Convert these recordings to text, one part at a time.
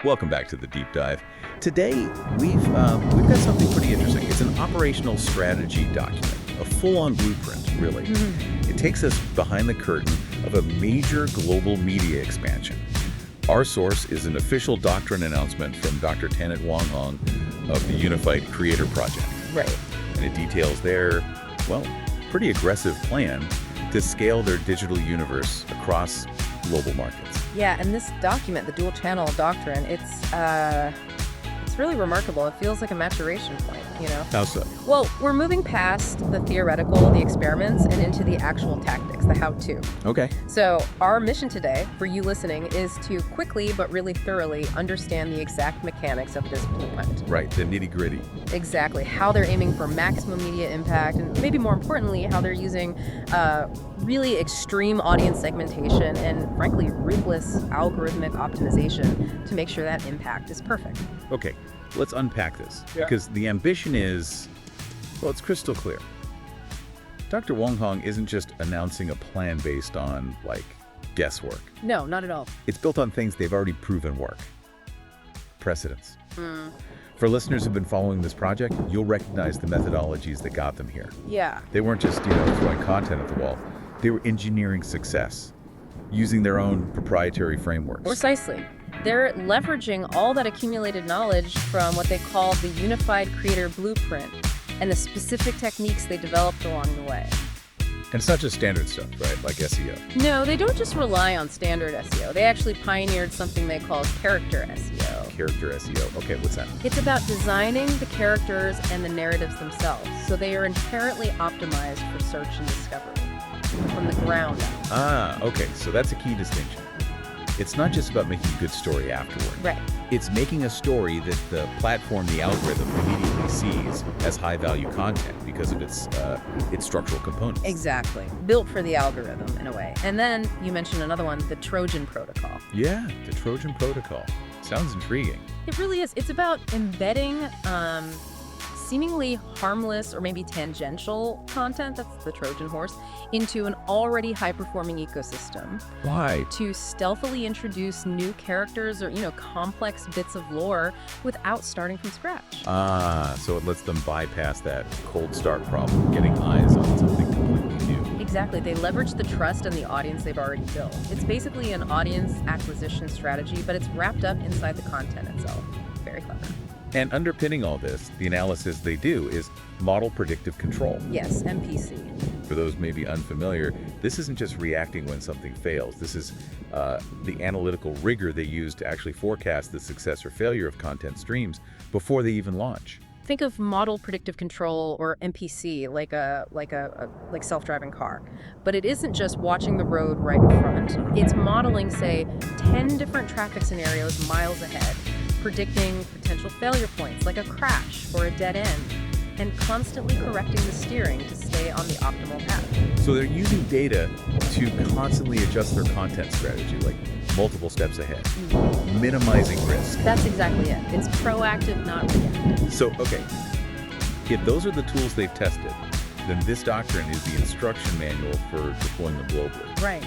Welcome back to the deep dive. Today, we've got something pretty interesting. It's an operational strategy document, a full-on blueprint, really. It takes us behind the curtain of a major global media expansion. Our source is an official doctrine announcement from Dr. Tanit Wang-Hong of the Unified Creator Project. Right. And it details their, well, pretty aggressive plan to scale their digital universe across global markets. Yeah, and this document, the Dual-Channel Doctrine, it's really remarkable. It feels like a maturation point, you know? How so? Well, we're moving past the theoretical, the experiments, and into the actual tactics, the how-to. Okay. So our mission today, for you listening, is to quickly but really thoroughly understand the exact mechanics of this blueprint. Right, the nitty-gritty. Exactly. How they're aiming for maximum media impact, and maybe more importantly, how they're using really extreme audience segmentation and, frankly, ruthless algorithmic optimization to make sure that impact is perfect. Okay, let's unpack this, because the ambition is, well, it's crystal clear. Dr. Wang-Hong isn't just announcing a plan based on, like, guesswork. No, not at all. It's built on things they've already proven work. Precedents. For listeners who've been following this project, you'll recognize the methodologies that got them here. Yeah. They weren't just, throwing content at the wall. They were engineering success, using their own proprietary frameworks. Precisely. They're leveraging all that accumulated knowledge from what they call the Unified Creator Blueprint and the specific techniques they developed along the way. And it's not just standard stuff, right, like SEO. No, they don't just rely on standard SEO. They actually pioneered something they call character SEO. Character SEO. Okay, what's that? It's about designing the characters and the narratives themselves, so they are inherently optimized for search and discovery from the ground up. Ah, okay, so that's a key distinction. It's not just about making a good story afterward. Right. It's making a story that the platform, the algorithm, immediately sees as high-value content because of its structural components. Exactly. Built for the algorithm, in a way. And then you mentioned another one, the Trojan protocol. Yeah, the Trojan protocol. Sounds intriguing. It really is. It's about embedding seemingly harmless or maybe tangential content, that's the Trojan horse, into an already high-performing ecosystem. Why? To stealthily introduce new characters or, complex bits of lore without starting from scratch. Ah, so it lets them bypass that cold start problem, getting eyes on something completely new. Exactly. They leverage the trust and the audience they've already built. It's basically an audience acquisition strategy, but it's wrapped up inside the content itself. Very clever. And underpinning all this, the analysis they do is model predictive control. Yes, MPC. For those maybe unfamiliar, this isn't just reacting when something fails. This is the analytical rigor they use to actually forecast the success or failure of content streams before they even launch. Think of model predictive control, or MPC, like self-driving car. But it isn't just watching the road right in front. It's modeling, say, 10 different traffic scenarios miles ahead, predicting potential failure points like a crash or a dead end, and constantly correcting the steering to stay on the optimal path. So they're using data to constantly adjust their content strategy, like multiple steps ahead, minimizing risk. That's exactly it. It's proactive, not reactive. So, okay, if those are the tools they've tested, then this doctrine is the instruction manual for deploying them globally. Right.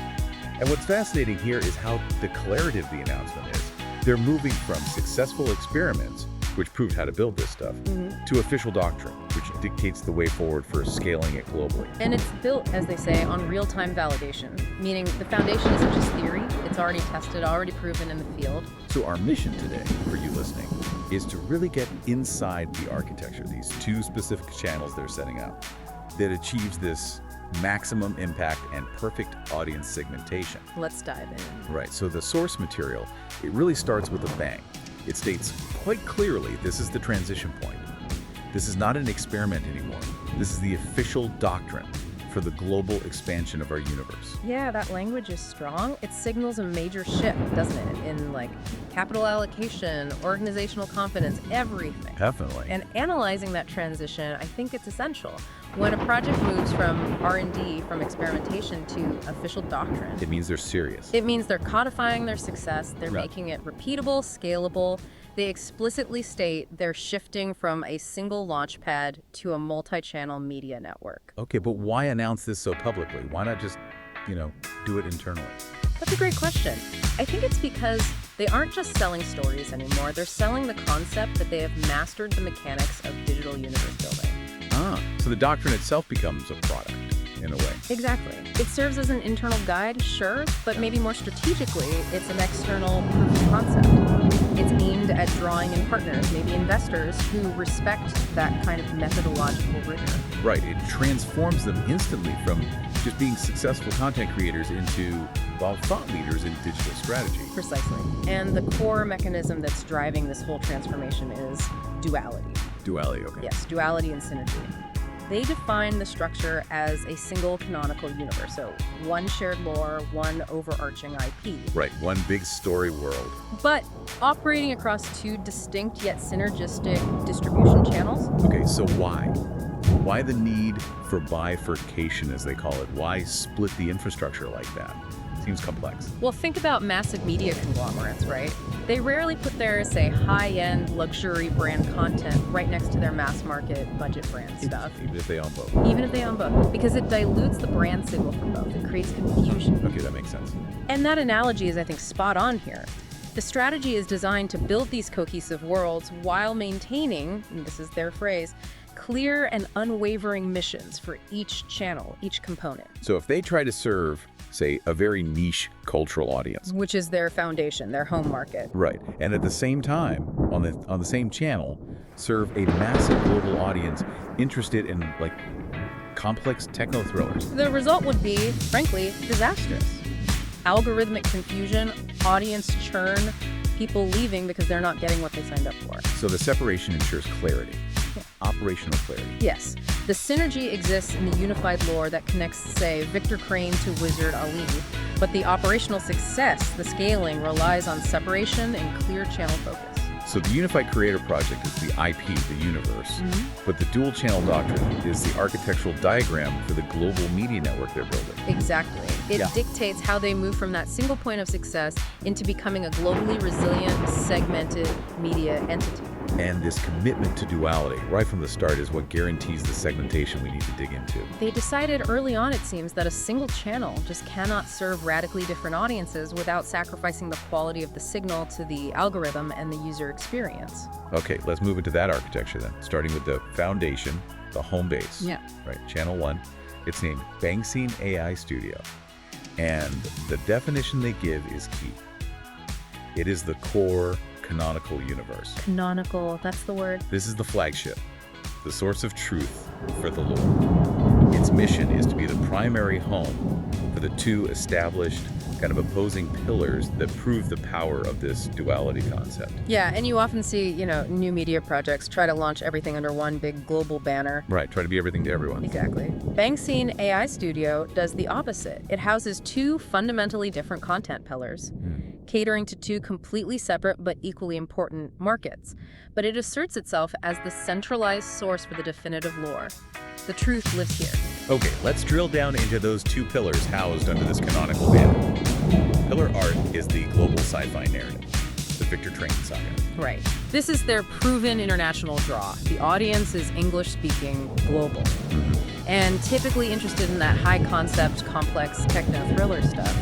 And what's fascinating here is how declarative the announcement is. They're moving from successful experiments, which proved how to build this stuff, to official doctrine, which dictates the way forward for scaling it globally. And it's built, as they say, on real-time validation, meaning the foundation isn't just theory, it's already tested, already proven in the field. So our mission today, for you listening, is to really get inside the architecture, these two specific channels they're setting up, that achieves this maximum impact and perfect audience segmentation. Let's dive in. Right, so the source material, it really starts with a bang. It states quite clearly this is the transition point. This is not an experiment anymore. This is the official doctrine for the global expansion of our universe. Yeah, that language is strong. It signals a major shift, doesn't it? In capital allocation, organizational confidence, everything. Definitely. And analyzing that transition, I think it's essential. When a project moves from R&D, from experimentation to official doctrine, It means they're serious. it means they're codifying their success, they're making it repeatable, scalable. They explicitly state they're shifting from a single launch pad to a multi-channel media network. Okay, but why announce this so publicly? Why not just, do it internally? That's a great question. I think it's because They aren't just selling stories anymore. They're selling the concept that they have mastered the mechanics of digital universe building. So the doctrine itself becomes a product, in a way. Exactly. It serves as an internal guide, sure, but maybe more strategically, it's an external proof of concept. It's aimed at drawing in partners, maybe investors, who respect that kind of methodological rigor. Right. It transforms them instantly from just being successful content creators into, well, thought leaders in digital strategy. Precisely. And the core mechanism that's driving this whole transformation is duality. Duality, okay. Yes, duality and synergy. They define the structure as a single canonical universe, so one shared lore, one overarching IP. Right, one big story world. But operating across two distinct yet synergistic distribution channels. Okay, so why? Why the need for bifurcation, as they call it? Why split the infrastructure like that? Seems complex. Well, think about massive media conglomerates, right? They rarely put their, say, high-end luxury brand content right next to their mass market budget brand stuff. Even if they own both. Even if they own both. Because it dilutes the brand signal from both. It creates confusion. Okay, that makes sense. And that analogy is, I think, spot on here. The strategy is designed to build these cohesive worlds while maintaining, and this is their phrase, clear and unwavering missions for each channel, each component. So if they try to serve, say, a very niche cultural audience. Which is their foundation, their home market. Right. And at the same time, on the same channel, serve a massive global audience interested in, like, complex techno thrillers. The result would be, frankly, disastrous. Algorithmic confusion, audience churn, people leaving because they're not getting what they signed up for. So the separation ensures clarity. Operational clarity. Yes. The synergy exists in the unified lore that connects, say, Victor Crane to Wizard Ali, but the operational success, the scaling, relies on separation and clear channel focus. So the Unified Creator Project is the IP, the universe, but the Dual-Channel Doctrine is the architectural diagram for the global media network they're building. Exactly. It dictates how they move from that single point of success into becoming a globally resilient, segmented media entity. And this commitment to duality, right from the start, is what guarantees the segmentation we need to dig into. They decided early on, it seems, that a single channel just cannot serve radically different audiences without sacrificing the quality of the signal to the algorithm and the user experience. Okay, let's move into that architecture then, starting with the foundation, the home base. Yeah. Right, channel 1. It's named Bangsaen AI Studio. And the definition they give is key. It is the core canonical universe. Canonical, that's the word. This is the flagship, the source of truth for the lore. Its mission is to be the primary home for the two established kind of opposing pillars that prove the power of this duality concept. Yeah, and you often see, new media projects try to launch everything under one big global banner. Right, try to be everything to everyone. Exactly. Bangsaen AI Studio does the opposite. It houses two fundamentally different content pillars, catering to two completely separate but equally important markets. But it asserts itself as the centralized source for the definitive lore. The truth lives here. Okay, let's drill down into those two pillars housed under this canonical banner. Pillar art is the global sci-fi narrative, the Victor Crane Saga. Right. This is their proven international draw. The audience is English-speaking, global, and typically interested in that high-concept, complex techno-thriller stuff.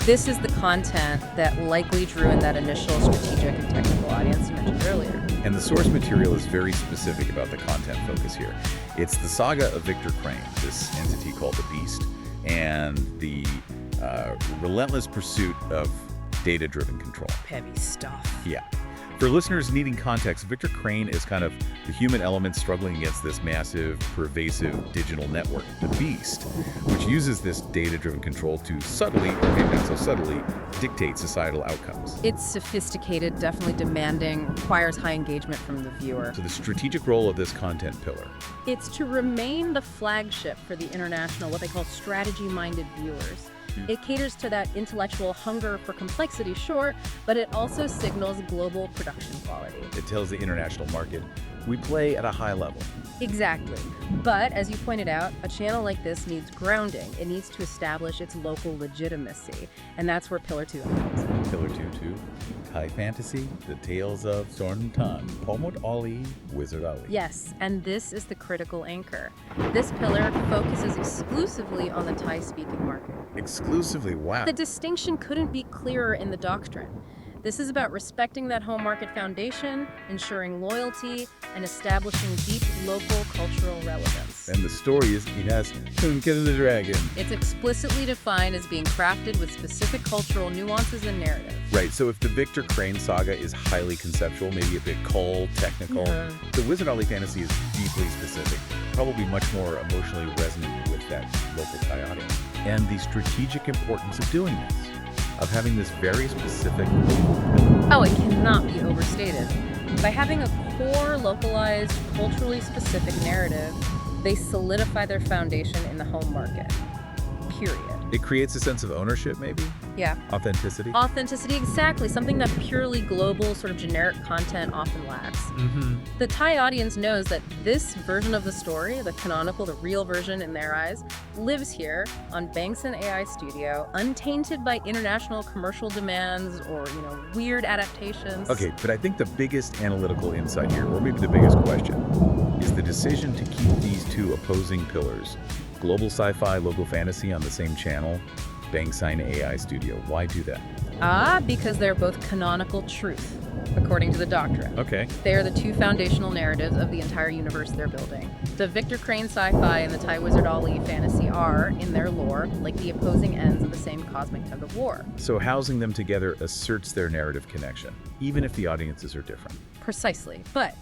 This is the content that likely drew in that initial strategic and technical audience you mentioned earlier. And the source material is very specific about the content focus here. It's the saga of Victor Crane, this entity called the Beast, and the relentless pursuit of data-driven control. Heavy stuff. Yeah. For listeners needing context, Victor Crane is kind of the human element struggling against this massive, pervasive digital network, the Beast, which uses this data-driven control to subtly, or maybe not so subtly, dictate societal outcomes. It's sophisticated, definitely demanding, requires high engagement from the viewer. So the strategic role of this content pillar. It's to remain the flagship for the international, what they call strategy-minded viewers. It caters to that intellectual hunger for complexity, sure, but it also signals global production quality. It tells the international market, we play at a high level. Exactly. But, as you pointed out, a channel like this needs grounding. It needs to establish its local legitimacy. And that's where Pillar 2 comes in. Pillar 2, high fantasy, the tales of Sorn Tan, Omd Ali, Wizard Ali. Yes, and this is the critical anchor. This pillar focuses exclusively on the Thai-speaking market. Exclusively, wow. The distinction couldn't be clearer in the doctrine. This is about respecting that home market foundation, ensuring loyalty, and establishing deep local cultural relevance. And the story is it has Get the Dragon. It's explicitly defined as being crafted with specific cultural nuances and narrative. Right, so if the Victor Crane saga is highly conceptual, maybe a bit cold, technical, the Wizard Ali fantasy is deeply specific, probably much more emotionally resonant with that local Thai audience. And the strategic importance of doing this, of having this very specific local. Oh, it cannot be overstated. By having a core, localized, culturally specific narrative, they solidify their foundation in the home market. Period. It creates a sense of ownership, maybe? Yeah. Authenticity? Authenticity, exactly. Something that purely global, sort of generic content often lacks. The Thai audience knows that this version of the story, the canonical, the real version in their eyes, lives here on Bangsaen AI Studio, untainted by international commercial demands or, weird adaptations. Okay, but I think the biggest analytical insight here, or maybe the biggest question, is the decision to keep these two opposing pillars, global sci-fi, local fantasy, on the same channel, Bangsaen AI Studio. Why do that? Because they're both canonical truth, according to the doctrine. Okay. They are the two foundational narratives of the entire universe they're building. The Victor Crane sci-fi and the Thai Wizard Ali fantasy are, in their lore, like the opposing ends of the same cosmic tug of war. So housing them together asserts their narrative connection, even if the audiences are different. Precisely. But,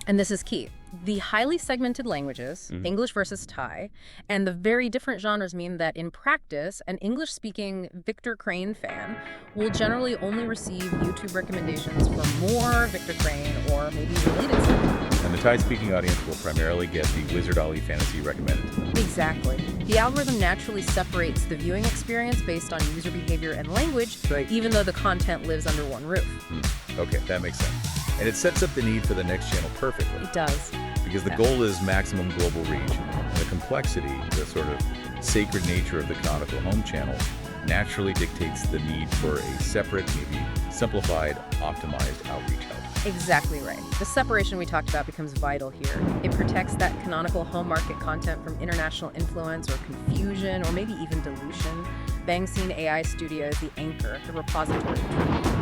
and this is key, the highly segmented languages, English versus Thai, and the very different genres mean that in practice, an English-speaking Victor Crane fan will generally only receive YouTube recommendations for more Victor Crane or maybe related stuff. And the Thai-speaking audience will primarily get the Wizard Ali fantasy recommended to them. Exactly. The algorithm naturally separates the viewing experience based on user behavior and language, even though the content lives under one roof. Okay, that makes sense. And it sets up the need for the next channel perfectly. It does. Because the goal is maximum global reach. And the complexity, the sort of sacred nature of the canonical home channel, naturally dictates the need for a separate, maybe simplified, optimized outreach hub. Exactly right. The separation we talked about becomes vital here. It protects that canonical home market content from international influence or confusion or maybe even dilution. Bangsaen AI Studio is the anchor, the repository.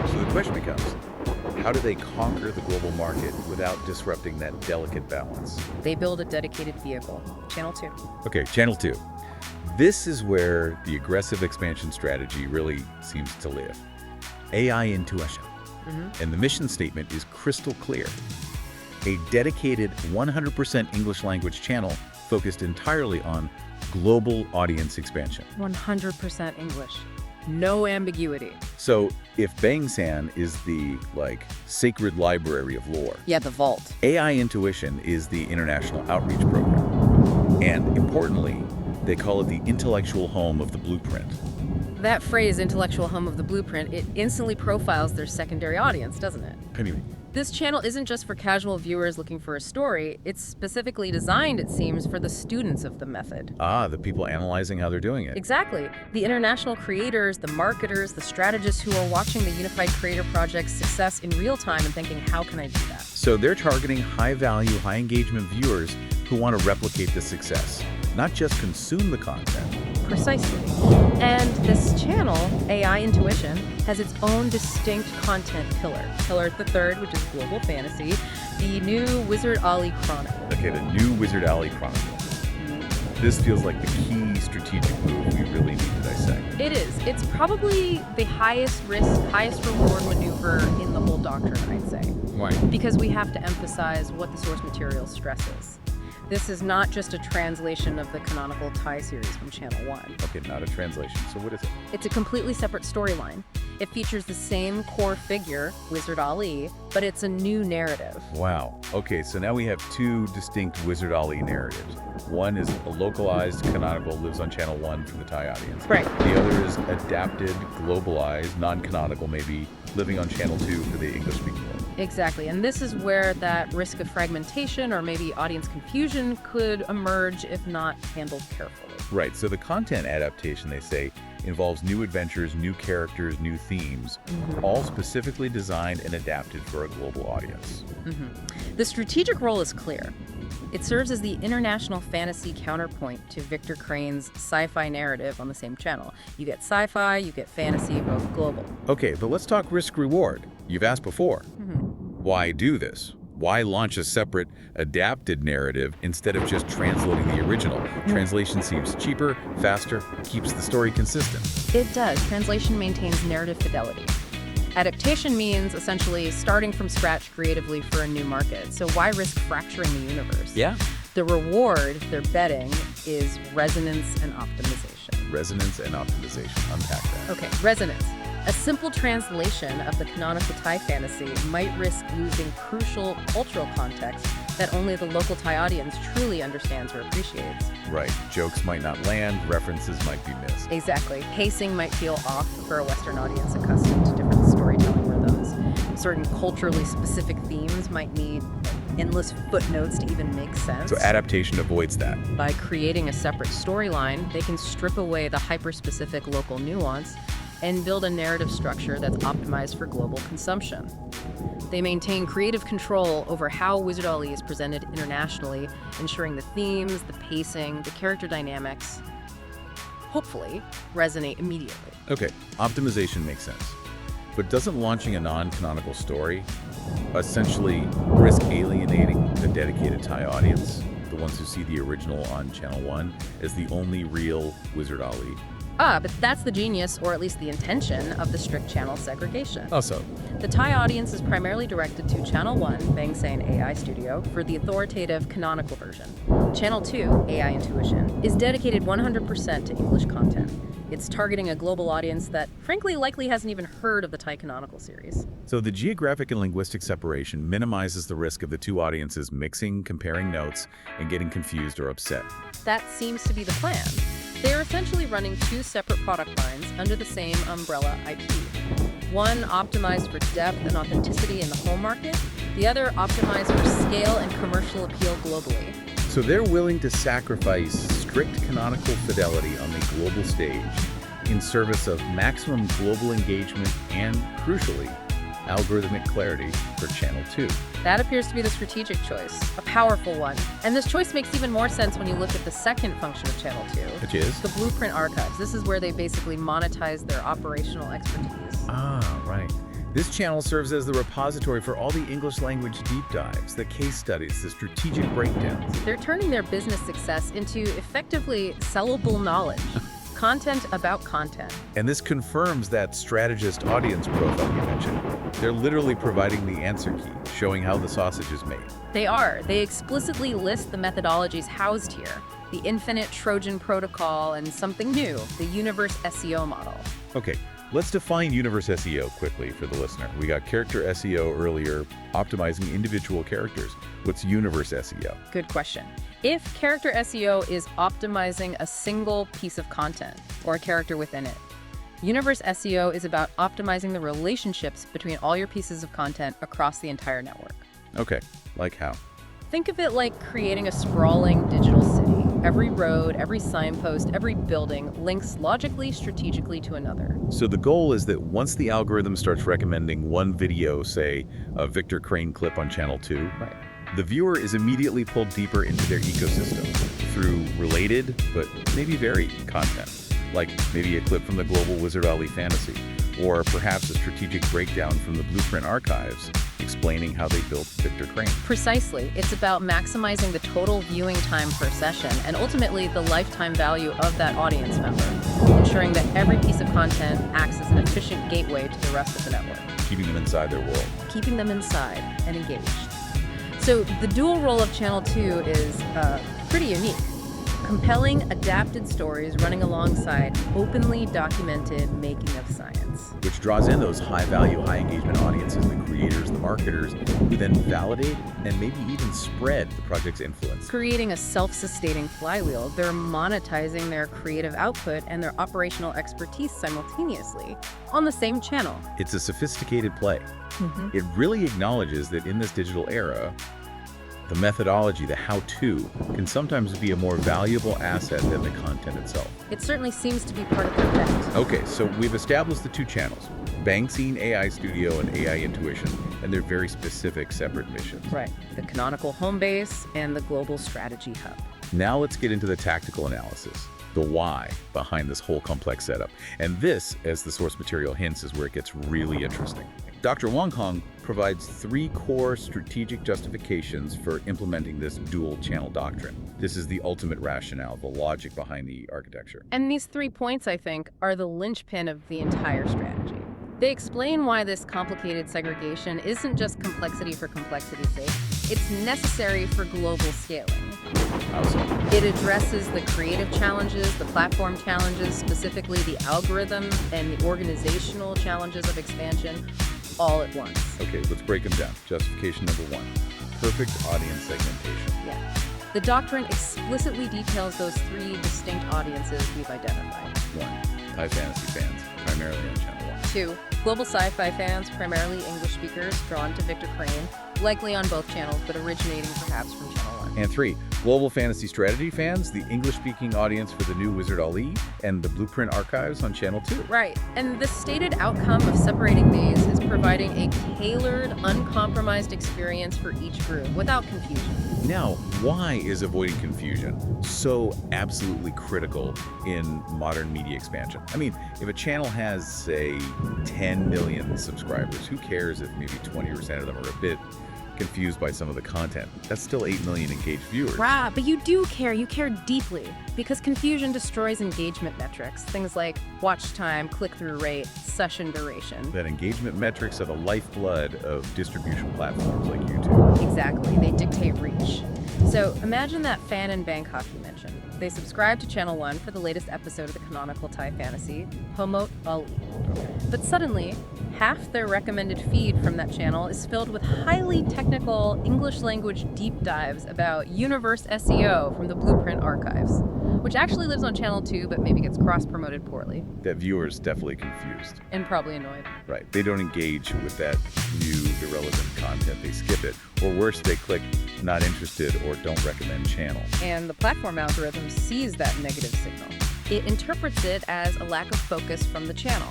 So the question becomes, how do they conquer the global market without disrupting that delicate balance? They build a dedicated vehicle, Channel 2. Okay, Channel 2. This is where the aggressive expansion strategy really seems to live. AI intuition. And the mission statement is crystal clear. A dedicated 100% English language channel focused entirely on global audience expansion. 100% English. No ambiguity. So if Bangsaen is the, sacred library of lore. Yeah, the vault. AI Intuition is the international outreach program. And importantly, they call it the intellectual home of the blueprint. That phrase, intellectual home of the blueprint, it instantly profiles their secondary audience, doesn't it? Anyway. This channel isn't just for casual viewers looking for a story. It's specifically designed, it seems, for the students of the method. The people analyzing how they're doing it. Exactly. The international creators, the marketers, the strategists who are watching the Unified Creator Project's success in real time and thinking, how can I do that? So they're targeting high-value, high-engagement viewers who want to replicate the success, not just consume the content. Precisely. And this channel, AI Intuition, has its own distinct content pillar. Pillar the third, which is global fantasy, the new Wizard Ali Chronicle. Okay, the new Wizard Ali Chronicle. This feels like the key strategic move we really need to dissect. It is. It's probably the highest risk, highest reward maneuver in the whole doctrine, I'd say. Why? Because we have to emphasize what the source material stresses. This is not just a translation of the canonical Thai series from Channel 1. Okay, not a translation. So what is it? It's a completely separate storyline. It features the same core figure, Wizard Ali, but it's a new narrative. Wow. Okay, so now we have two distinct Wizard Ali narratives. One is a localized, canonical, lives on Channel 1 for the Thai audience. Right. The other is adapted, globalized, non-canonical maybe, living on Channel 2 for the English-speaking world. Exactly, and this is where that risk of fragmentation or maybe audience confusion could emerge if not handled carefully. Right, so the content adaptation, they say, involves new adventures, new characters, new themes, all specifically designed and adapted for a global audience. The strategic role is clear. It serves as the international fantasy counterpoint to Victor Crane's sci-fi narrative on the same channel. You get sci-fi, you get fantasy, both global. Okay, but let's talk risk-reward. You've asked before. Why do this? Why launch a separate, adapted narrative instead of just translating the original? Translation seems cheaper, faster, keeps the story consistent. It does. Translation maintains narrative fidelity. Adaptation means essentially starting from scratch creatively for a new market. So why risk fracturing the universe? Yeah. The reward they're betting is resonance and optimization. Resonance and optimization. Unpack that. Okay, resonance. A simple translation of the canonical Thai fantasy might risk losing crucial cultural context that only the local Thai audience truly understands or appreciates. Right. Jokes might not land, references might be missed. Exactly. Pacing might feel off for a Western audience accustomed to different storytelling rhythms. Certain culturally specific themes might need endless footnotes to even make sense. So adaptation avoids that. By creating a separate storyline, they can strip away the hyper-specific local nuance and build a narrative structure that's optimized for global consumption. They maintain creative control over how Wizard Ali is presented internationally, ensuring the themes, the pacing, the character dynamics, hopefully, resonate immediately. Okay, optimization makes sense. But doesn't launching a non-canonical story essentially risk alienating the dedicated Thai audience, the ones who see the original on Channel 1, as the only real Wizard Ali? But that's the genius, or at least the intention, of the strict channel segregation. Oh, so? The Thai audience is primarily directed to Channel 1, Bangsaen AI Studio, for the authoritative canonical version. Channel 2, AI Intuition, is dedicated 100% to English content. It's targeting a global audience that, frankly, likely hasn't even heard of the Thai canonical series. So the geographic and linguistic separation minimizes the risk of the two audiences mixing, comparing notes, and getting confused or upset. That seems to be the plan. They're essentially running two separate product lines under the same umbrella IP. One optimized for depth and authenticity in the home market, the other optimized for scale and commercial appeal globally. So they're willing to sacrifice strict canonical fidelity on the global stage in service of maximum global engagement and, crucially, algorithmic clarity for Channel 2. That appears to be the strategic choice, a powerful one. And this choice makes even more sense when you look at the second function of Channel 2. Which is? The Blueprint Archives. This is where they basically monetize their operational expertise. Ah, right. This channel serves as the repository for all the English language deep dives, the case studies, the strategic breakdowns. They're turning their business success into effectively sellable knowledge. Content about content. And this confirms that strategist audience profile you mentioned. They're literally providing the answer key, showing how the sausage is made. They are. They explicitly list the methodologies housed here. The infinite Trojan protocol and something new, the universe SEO model. Okay, let's define universe SEO quickly for the listener. We got character SEO earlier, optimizing individual characters. What's universe SEO? Good question. If character SEO is optimizing a single piece of content or a character within it, universe SEO is about optimizing the relationships between all your pieces of content across the entire network. Okay, like how? Think of it like creating a sprawling digital city. Every road, every signpost, every building links logically, strategically to another. So the goal is that once the algorithm starts recommending one video, say a Victor Crane clip on Channel 2, Right. the viewer is immediately pulled deeper into their ecosystem through related, but maybe varied content, like maybe a clip from the global Wizard Ali fantasy, or perhaps a strategic breakdown from the Blueprint Archives explaining how they built Victor Crane. Precisely. It's about maximizing the total viewing time per session and ultimately the lifetime value of that audience member, ensuring that every piece of content acts as an efficient gateway to the rest of the network. Keeping them inside their world. Keeping them inside and engaged. So the dual role of Channel 2 is pretty unique. Compelling, adapted stories running alongside openly documented making of science. Which draws in those high-value, high-engagement audiences, the creators, the marketers, who then validate and maybe even spread the project's influence. Creating a self-sustaining flywheel, they're monetizing their creative output and their operational expertise simultaneously on the same channel. It's a sophisticated play. It really acknowledges that in this digital era, the methodology, the how-to, can sometimes be a more valuable asset than the content itself. It certainly seems to be part of their bet. Okay, so we've established the two channels. Bangsaen AI Studio and AI Intuition, and their very specific separate missions. Right. The Canonical home base and the Global Strategy Hub. Now let's get into the tactical analysis, the why behind this whole complex setup. And this, as the source material hints, is where it gets really interesting. Dr. Wang Hong provides 3 core strategic justifications for implementing this dual-channel doctrine. This is the ultimate rationale, the logic behind the architecture. And these 3 points, I think, are the linchpin of the entire strategy. They explain why this complicated segregation isn't just complexity for complexity's sake. It's necessary for global scaling. How so? It addresses the creative challenges, the platform challenges, specifically the algorithm and the organizational challenges of expansion, all at once. Okay, let's break them down. Justification number 1, perfect audience segmentation. Yeah. The doctrine explicitly details those 3 distinct audiences we've identified. 1, high fantasy fans, primarily on channel 1. 2, global sci-fi fans, primarily English speakers, drawn to Victor Crane, likely on both channels, but originating perhaps from channel 1. And 3, global fantasy strategy fans, the English-speaking audience for the new Wizard Ali and the Blueprint archives on channel 2. Right, and the stated outcome of separating these is providing a tailored, uncompromised experience for each group without confusion. Now, why is avoiding confusion so absolutely critical in modern media expansion? I mean, if a channel has, say, 10 million subscribers, who cares if maybe 20% of them are a bit confused by some of the content? That's still 8 million engaged viewers. Right, but you do care. You care deeply because confusion destroys engagement metrics. Things like watch time, click-through rate, session duration. That engagement metrics are the lifeblood of distribution platforms like YouTube. Exactly. They dictate reach. So imagine that fan in Bangkok you mentioned. They subscribe to Channel 1 for the latest episode of the canonical Thai fantasy, Homot Ali. But suddenly, half their recommended feed from that channel is filled with highly technical English language deep dives about universe SEO from the Blueprint archives, which actually lives on Channel 2 but maybe gets cross-promoted poorly. That viewer's definitely confused. And probably annoyed. Right. They don't engage with that new irrelevant content. They skip it. Or worse, they click not interested or don't recommend channel. And the platform algorithm sees that negative signal. It interprets it as a lack of focus from the channel.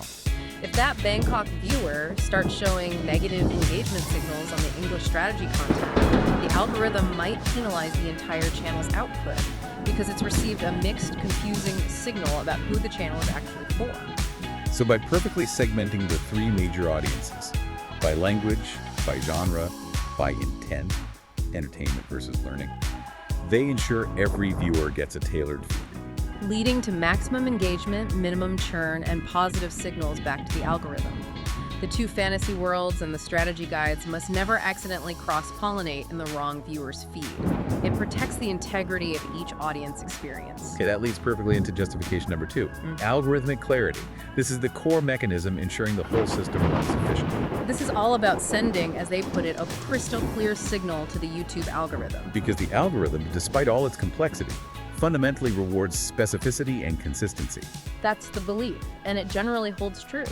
If that Bangkok viewer starts showing negative engagement signals on the English strategy content, the algorithm might penalize the entire channel's output because it's received a mixed, confusing signal about who the channel is actually for. So by perfectly segmenting the 3 major audiences, by language, by genre, by intent, entertainment versus learning, they ensure every viewer gets a tailored feed, leading to maximum engagement, minimum churn, and positive signals back to the algorithm. The 2 fantasy worlds and the strategy guides must never accidentally cross-pollinate in the wrong viewer's feed. It protects the integrity of each audience experience. Okay, that leads perfectly into justification number 2, algorithmic clarity. This is the core mechanism ensuring the whole system runs efficiently. This is all about sending, as they put it, a crystal clear signal to the YouTube algorithm. Because the algorithm, despite all its complexity, fundamentally rewards specificity and consistency. That's the belief, and it generally holds true.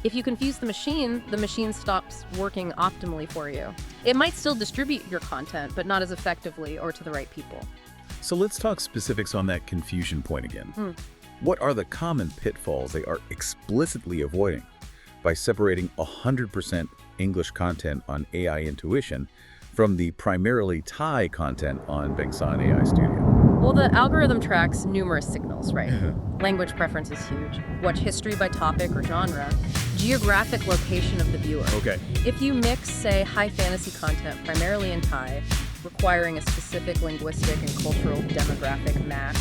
If you confuse the machine stops working optimally for you. It might still distribute your content, but not as effectively or to the right people. So let's talk specifics on that confusion point again. What are the common pitfalls they are explicitly avoiding by separating 100% English content on AI Intuition from the primarily Thai content on Bangsaen AI Studio? Well, the algorithm tracks numerous signals, right? Language preference is huge. Watch history by topic or genre. Geographic location of the viewer. Okay. If you mix, say, high fantasy content primarily in Thai, requiring a specific linguistic and cultural demographic match,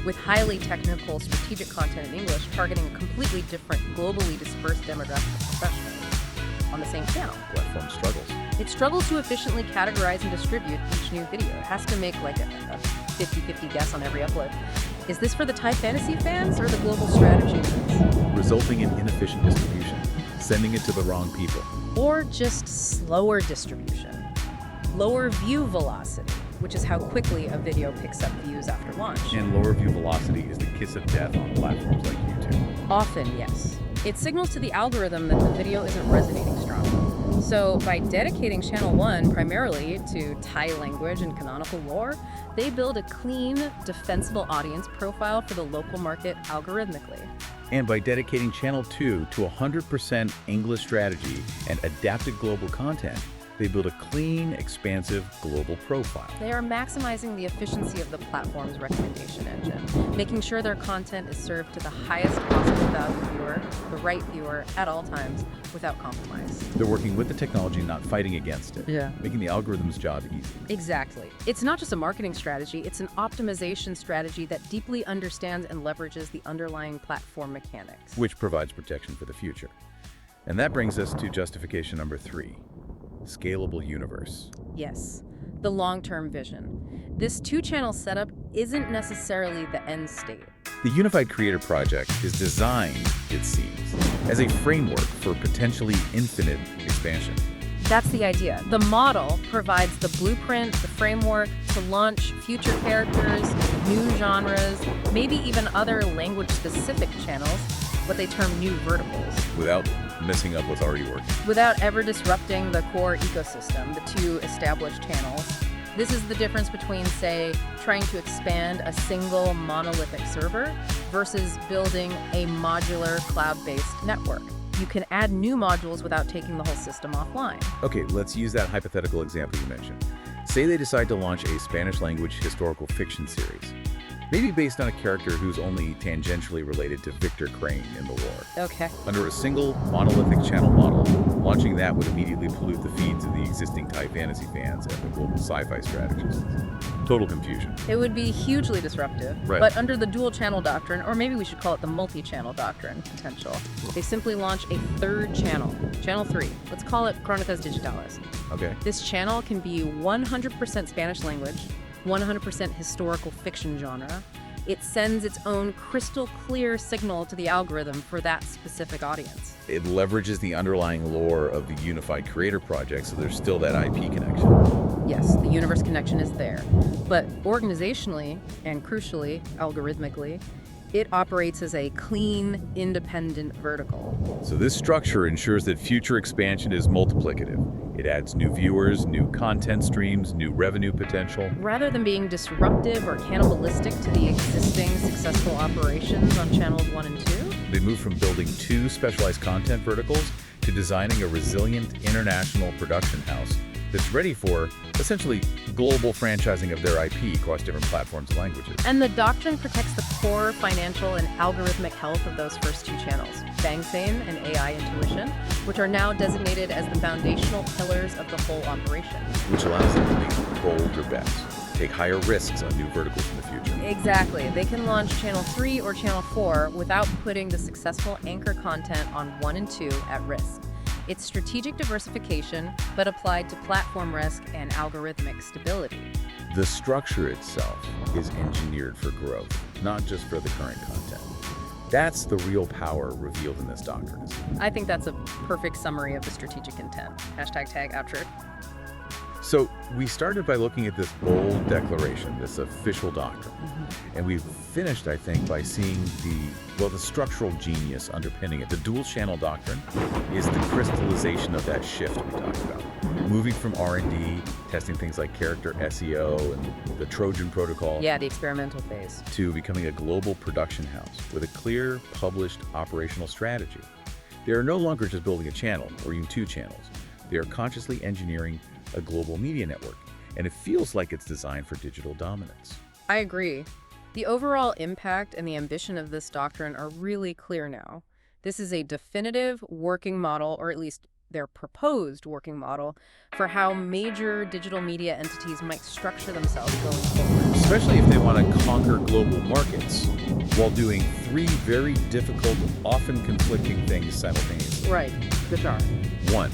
with highly technical strategic content in English targeting a completely different, globally dispersed demographic of professionals on the same channel. Platform struggles. It struggles to efficiently categorize and distribute each new video. It has to make like a 50-50 guess on every upload. Is this for the Thai fantasy fans or the global strategy fans? Resulting in inefficient distribution, sending it to the wrong people. Or just slower distribution. Lower view velocity, which is how quickly a video picks up views after launch. And lower view velocity is the kiss of death on platforms like YouTube. Often, yes. It signals to the algorithm that the video isn't resonating strongly. So by dedicating Channel 1 primarily to Thai language and canonical lore, they build a clean, defensible audience profile for the local market algorithmically. And by dedicating Channel 2 to 100% English strategy and adapted global content, they build a clean, expansive global profile. They are maximizing the efficiency of the platform's recommendation engine, making sure their content is served to the highest possible value viewer, the right viewer, at all times, without compromise. They're working with the technology, not fighting against it, Yeah. making the algorithm's job easy. Exactly. It's not just a marketing strategy, it's an optimization strategy that deeply understands and leverages the underlying platform mechanics. Which provides protection for the future. And that brings us to justification number 3, scalable universe. Yes, the long-term vision. This two-channel setup isn't necessarily the end state. The Unified Creator Project is designed, it seems, as a framework for potentially infinite expansion. That's the idea. The model provides the blueprint, the framework to launch future characters, new genres, maybe even other language-specific channels, what they term new verticals. Without messing up what's already working. Without ever disrupting the core ecosystem, the two established channels. This is the difference between, say, trying to expand a single monolithic server versus building a modular cloud-based network. You can add new modules without taking the whole system offline. Okay, let's use that hypothetical example you mentioned. Say they decide to launch a Spanish language historical fiction series. Maybe based on a character who's only tangentially related to Victor Crane in the lore. Okay. Under a single monolithic channel model, launching that would immediately pollute the feeds of the existing Thai fantasy fans and the global sci-fi strategists. Total confusion. It would be hugely disruptive, Right. but under the Dual-Channel Doctrine, or maybe we should call it the Multi-Channel Doctrine potential, they simply launch a third channel, Channel 3. Let's call it Crónicas Digitales. Okay. This channel can be 100% Spanish language, 100% historical fiction genre. It sends its own crystal clear signal to the algorithm for that specific audience. It leverages the underlying lore of the Unified Creator Project, so there's still that IP connection. Yes, the universe connection is there. But organizationally, and crucially, algorithmically, it operates as a clean, independent vertical. So this structure ensures that future expansion is multiplicative. It adds new viewers, new content streams, new revenue potential. Rather than being disruptive or cannibalistic to the existing successful operations on channels 1 and 2, They move from building 2 specialized content verticals to designing a resilient international production house that's ready for, essentially, global franchising of their IP across different platforms and languages. and the doctrine protects the core financial and algorithmic health of those first 2 channels, Bangsaen and AI Intuition, which are now designated as the foundational pillars of the whole operation. Which allows them to make bolder bets, take higher risks on new verticals in the future. Exactly. They can launch Channel 3 or Channel 4 without putting the successful anchor content on 1 and 2 at risk. It's strategic diversification, but applied to platform risk and algorithmic stability. The structure itself is engineered for growth, not just for the current content. That's the real power revealed in this doctrine. I think that's a perfect summary of the strategic intent. #tag outro. So we started by looking at this bold declaration, this official doctrine. And we finished, I think, by seeing the structural genius underpinning it. The Dual-Channel Doctrine is the crystallization of that shift we talked about. Moving from R&D, testing things like character SEO and the Trojan protocol, Yeah, the experimental phase. to becoming a global production house with a clear, published operational strategy. They are no longer just building a channel or even 2 channels. They are consciously engineering a global media network, and it feels like it's designed for digital dominance. I agree. The overall impact and the ambition of this doctrine are really clear now. This is a definitive working model, or at least their proposed working model, for how major digital media entities might structure themselves going forward. Especially if they want to conquer global markets while doing 3 very difficult, often conflicting things simultaneously. Right, good job. 1,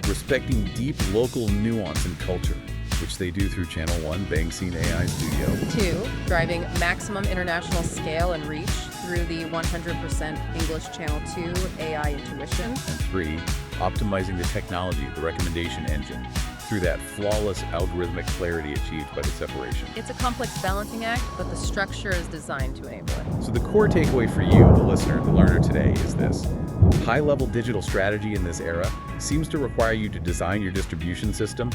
respecting deep local nuance and culture, which they do through Channel 1, Bangsaen AI Studio. 2, driving maximum international scale and reach through the 100% English Channel 2 AI Intuition. And 3, optimizing the technology, the recommendation engine, through that flawless algorithmic clarity achieved by the separation. It's a complex balancing act, but the structure is designed to enable it. So the core takeaway for you, the listener, the learner today is this. High-level digital strategy in this era seems to require you to design your distribution system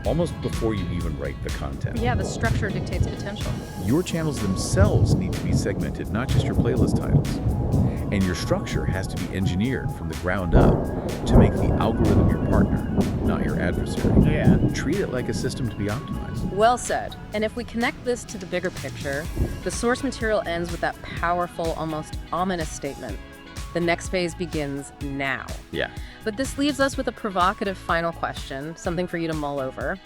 almost before you even write the content. Yeah, the structure dictates potential. Your channels themselves need to be segmented, not just your playlist titles. And your structure has to be engineered from the ground up to make the algorithm your partner, not your adversary. Yeah. Treat it like a system to be optimized. Well said. And if we connect this to the bigger picture, the source material ends with that powerful, almost ominous statement. The next phase begins now. Yeah. But this leaves us with a provocative final question, something for you to mull over.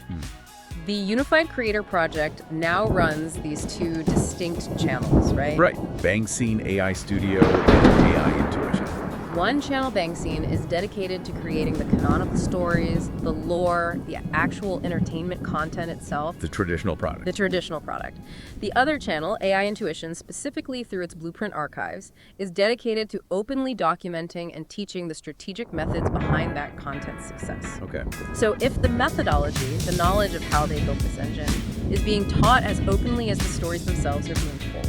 The Unified Creator Project now runs these two distinct channels, right? Right. Bangsaen AI Studio and AI Intuition. One channel, Bangsaen, is dedicated to creating the canonical stories, the lore, the actual entertainment content itself. The traditional product. The traditional product. The other channel, AI Intuition, specifically through its Blueprint archives, is dedicated to openly documenting and teaching the strategic methods behind that content's success. Okay. So if the methodology, the knowledge of how they built this engine, is being taught as openly as the stories themselves are being told,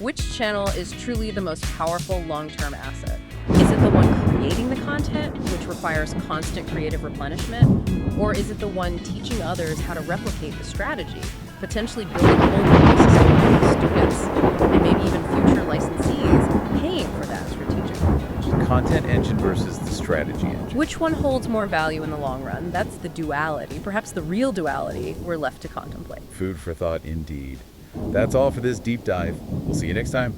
which channel is truly the most powerful long-term asset? Is it the one creating the content, which requires constant creative replenishment? Or is it the one teaching others how to replicate the strategy, potentially building a whole ecosystem of students, and maybe even future licensees paying for that strategic knowledge? Content engine versus the strategy engine. Which one holds more value in the long run? That's the duality, perhaps the real duality we're left to contemplate. Food for thought indeed. That's all for this deep dive. We'll see you next time.